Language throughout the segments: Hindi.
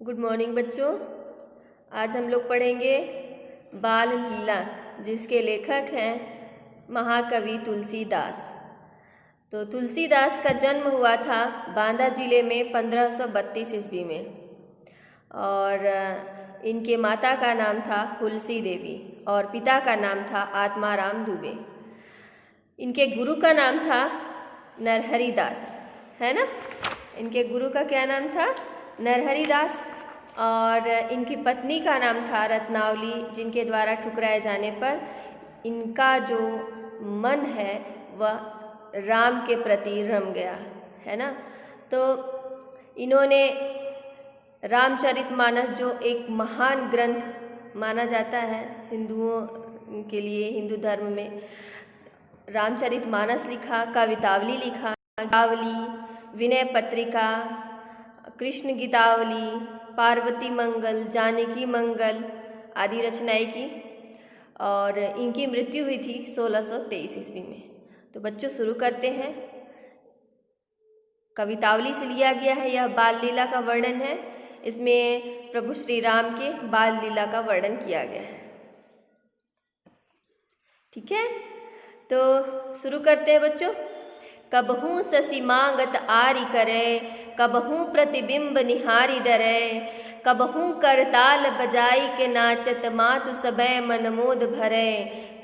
गुड मॉर्निंग बच्चों। आज हम लोग पढ़ेंगे बाल लीला, जिसके लेखक हैं महाकवि तुलसीदास। तो तुलसीदास का जन्म हुआ था बांदा जिले में 1532 ईस्वी में, और इनके माता का नाम था हुलसी देवी और पिता का नाम था आत्माराम दुबे। इनके गुरु का नाम था नरहरि दास, है ना। इनके गुरु का क्या नाम था? नरहरि दास। और इनकी पत्नी का नाम था रत्नावली, जिनके द्वारा ठुकराए जाने पर इनका जो मन है वह राम के प्रति रम गया, है ना। तो इन्होंने रामचरितमानस, जो एक महान ग्रंथ माना जाता है हिंदुओं के लिए, हिंदू धर्म में, रामचरितमानस लिखा, कवितावली लिखा, गीतावली, विनय पत्रिका, कृष्ण गीतावली, पार्वती मंगल, जानकी मंगल आदि रचनाएं की। और इनकी मृत्यु हुई थी 1623 ईस्वी में। तो बच्चों शुरू करते हैं। कवितावली से लिया गया है, यह बाल लीला का वर्णन है। इसमें प्रभु श्री राम के बाल लीला का वर्णन किया गया है। ठीक है, तो शुरू करते हैं बच्चों। कबहू ससी मांगत आरी करे, कबहू प्रतिबिंब निहारी डरे, कबहू करताल बजाई के नाचत मातु सबे मन मोद भरे,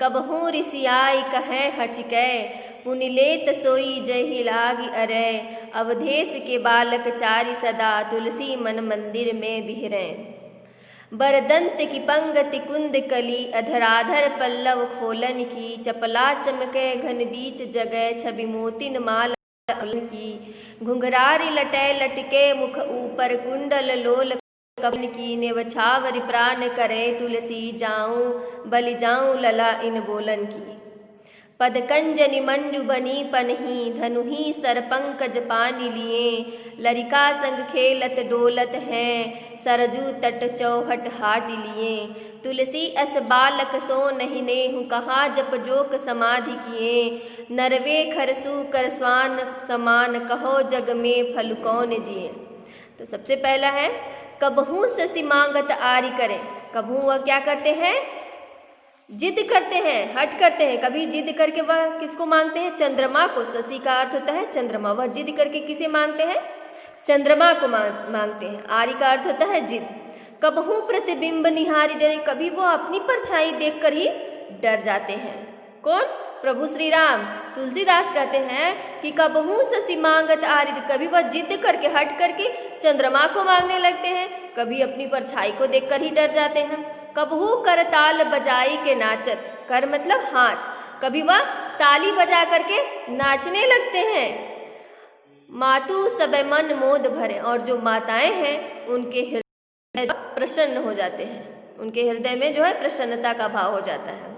कबहू ऋषियाई कहे हठिकै, पुनिलेत सोई जहि लागी अरे, अवधेश के बालक चारि सदा तुलसी मन मंदिर में बिहरे, बरदंत की पंगति कुंद कली, अधराधर पल्लव खोलन की, चपला चमके घन बीच जगह, छवि मोतिन माल की, घुंघरारी लटे लटके मुख ऊपर, कुंडल लोल कपन की, नेवछावरि प्राण करे, तुलसी जाऊं बलि जाऊं लला इन बोलन की, पदकंजनि मंजु बनी पनही, धनुही सर पंकज पानी लिए, लरिका संग खेलत डोलत हैं, सरजू तट चौहट हाट लिए, तुलसी अस बालक सो नहीं नेहु, कहा जप जोक समाधि किए, नरवे खरसू कर स्वान समान, कहो जग में फल कौन जिए। तो सबसे पहला है कबहू ससी मांगत आरी करें। कबहू वह क्या करते हैं? जिद करते हैं, हट करते हैं। कभी जिद करके वह किसको मांगते हैं? चंद्रमा को। शशि का अर्थ होता है चंद्रमा। वह जिद करके किसे मांगते हैं? चंद्रमा को मांगते हैं। आरी का अर्थ होता है जिद। कबहू प्रतिबिंब निहारी डरे, कभी वो अपनी परछाई देखकर ही डर जाते हैं। कौन? प्रभु श्री राम। तुलसीदास कहते हैं कि कबहू शशि मांगत आरी, कभी वह जिद करके हट करके चंद्रमा को मांगने लगते हैं, कभी अपनी परछाई को देखकर ही डर जाते हैं। कबहू करताल बजाई के नाचत, कर मतलब हाथ, कभी वह ताली बजा करके नाचने लगते हैं। मातु सबे मन मोद भरे, और जो माताएं हैं उनके हृदय प्रसन्न हो जाते हैं, उनके हृदय में जो है प्रसन्नता का भाव हो जाता है,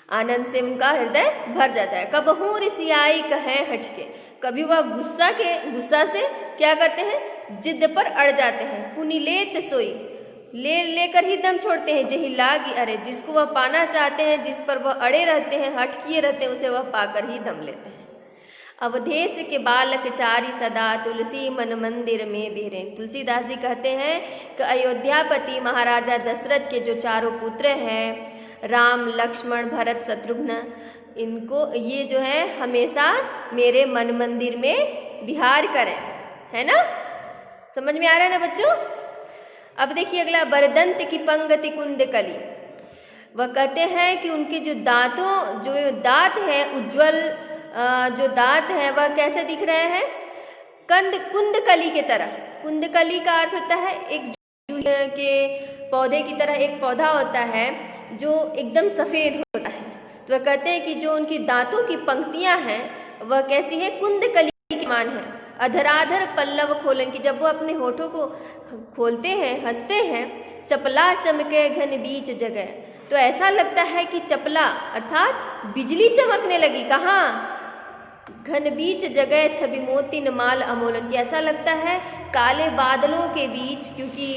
आनंद से उनका हृदय भर जाता है। कबहू ऋषियाई कहे हटके, कभी वह गुस्सा से क्या करते हैं? जिद पर अड़ जाते हैं। पुनिलेत सोई, लेकर ही दम छोड़ते हैं। जही लागी अरे, जिसको वह पाना चाहते हैं, जिस पर वह अड़े रहते हैं, हट किए रहते हैं, उसे वह पाकर ही दम लेते हैं। अवधेश के बालक चारि सदा तुलसी मन मंदिर में बिहरे। तुलसीदास जी कहते हैं कि अयोध्यापति महाराजा दशरथ के जो चारों पुत्र हैं, राम लक्ष्मण भरत शत्रुघ्न, इनको ये जो है हमेशा मेरे मन मंदिर में विहार करें, है ना। समझ में आ रहा है ना बच्चों? अब देखिए अगला, बरदंत की पंगति कुंद कली। वह कहते हैं कि उनके जो दांत हैं उज्जवल, जो दांत हैं वह कैसे दिख रहे हैं? कुंदकली के तरह। कुंदकली का अर्थ होता है एक जूही के पौधे की तरह एक पौधा होता है जो एकदम सफ़ेद होता है। तो वह कहते हैं कि जो उनकी दांतों की पंक्तियां हैं वह कैसी है? कुंदकली के समान है। अधराधर पल्लव खोलन की, जब वो अपने होठों को खोलते हैं, हंसते हैं, चपला चमके घन बीच जगह, तो ऐसा लगता है कि चपला अर्थात बिजली चमकने लगी। कहाँ? घन बीच जगह छवि मोतिन माल अमोलन की, ऐसा लगता है काले बादलों के बीच, क्योंकि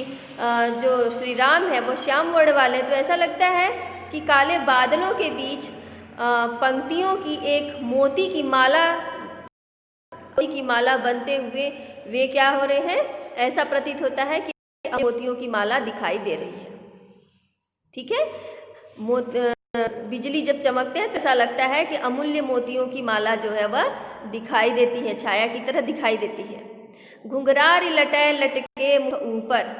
जो श्री राम है वो श्याम वर्ण वाले, तो ऐसा लगता है कि काले बादलों के बीच पंक्तियों की एक मोती की माला बनते हुए वे क्या हो रहे हैं? ऐसा प्रतीत होता है कि मोतियों की माला दिखाई दे रही है। ठीक है, बिजली जब चमकते हैं तो ऐसा लगता है कि अमूल्य मोतियों की माला जो है वह दिखाई देती है, छाया की तरह दिखाई देती है। घुंघरारी लटे लटके मुख ऊपर,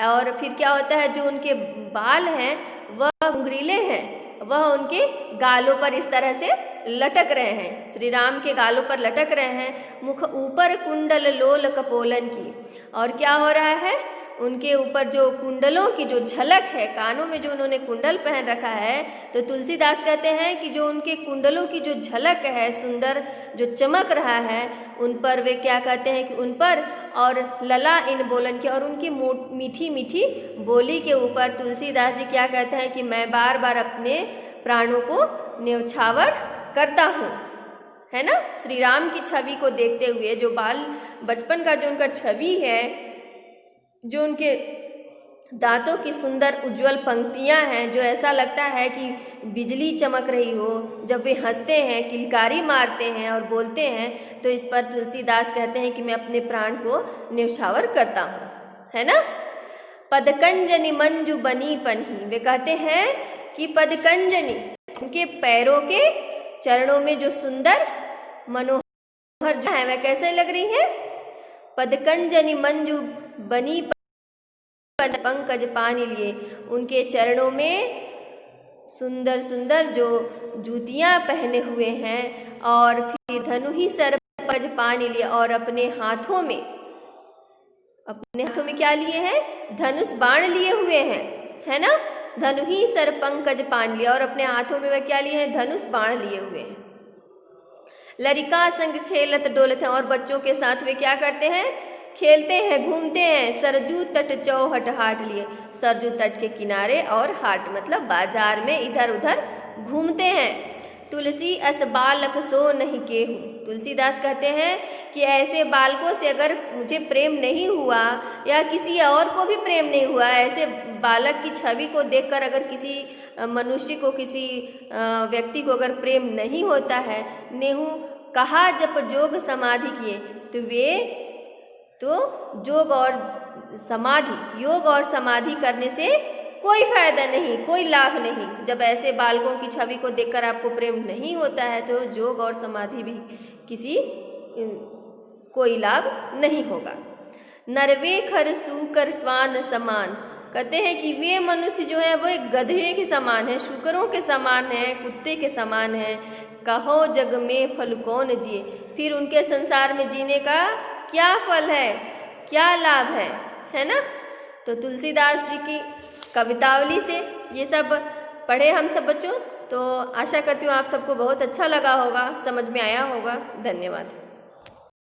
और फिर क्या होता है, जो उनके बाल हैं वह घुंघरीले हैं, वह उनके गालों पर इस तरह से लटक रहे हैं, श्री राम के गालों पर लटक रहे हैं। मुख ऊपर कुंडल लोल कपोलन की, और क्या हो रहा है, उनके ऊपर जो कुंडलों की जो झलक है, कानों में जो उन्होंने कुंडल पहन रखा है, तो तुलसीदास कहते हैं कि जो उनके कुंडलों की जो झलक है, सुंदर जो चमक रहा है, उन पर वे क्या कहते हैं कि उन पर, और लला इन बोलन की, और उनकी मीठी मीठी बोली के ऊपर तुलसीदास जी क्या कहते हैं कि मैं बार बार अपने प्राणों को न्यौछावर करता हूँ, है ना। श्री राम की छवि को देखते हुए, जो बाल बचपन का जो उनका छवि है, जो उनके दांतों की सुंदर उज्जवल पंक्तियां हैं, जो ऐसा लगता है कि बिजली चमक रही हो, जब वे हंसते हैं, किलकारी मारते हैं और बोलते हैं, तो इस पर तुलसीदास कहते हैं कि मैं अपने प्राण को न्यौछावर करता हूँ, है ना। पदकंजनी मंजू बनी पन्ही, वे कहते हैं कि पदकंजनी, उनके पैरों के चरणों में जो सुंदर मनोहर जो है वह कैसे लग रही है। पदकंजनी मंजू बनी पंकज पानी लिए, उनके चरणों में सुंदर सुंदर जो जूतियां पहने हुए हैं, और फिर धनु ही सर पंकज पानी लिए, और अपने हाथों में क्या लिए हैं, धनुष बाण लिए हुए हैं, है ना। धनु ही सर पंकज पान लिया, और अपने हाथों में वह क्या लिए हैं, धनुष बाण लिए हुए हैं। लरिका संग खेलत डोलत हैं, और बच्चों के साथ वे क्या करते हैं, खेलते हैं, घूमते हैं। सरजू तट चौहट हाट लिए, सरजू तट के किनारे, और हाट मतलब बाजार में इधर उधर घूमते हैं। तुलसी अस बालक सो नहीं केहू, तुलसीदास कहते हैं कि ऐसे बालकों से अगर मुझे प्रेम नहीं हुआ, या किसी और को भी प्रेम नहीं हुआ, ऐसे बालक की छवि को देखकर अगर किसी मनुष्य को, किसी व्यक्ति को अगर प्रेम नहीं होता है, नेहू कहा जप जोग समाधि किए, तो वे योग और समाधि करने से कोई फायदा नहीं, कोई लाभ नहीं। जब ऐसे बालकों की छवि को देखकर आपको प्रेम नहीं होता है, तो योग और समाधि भी कोई लाभ नहीं होगा। नरवे खर सूकर स्वान समान, कहते हैं कि वे मनुष्य जो है वो एक गधे के समान है, शुकरों के समान है, कुत्ते के समान है। कहो जग में फल कौन जिए, फिर उनके संसार में जीने का क्या फल है, क्या लाभ है ना। तो तुलसीदास जी की कवितावली से ये सब पढ़े हम सब बच्चों, तो आशा करती हूँ आप सबको बहुत अच्छा लगा होगा, समझ में आया होगा। धन्यवाद।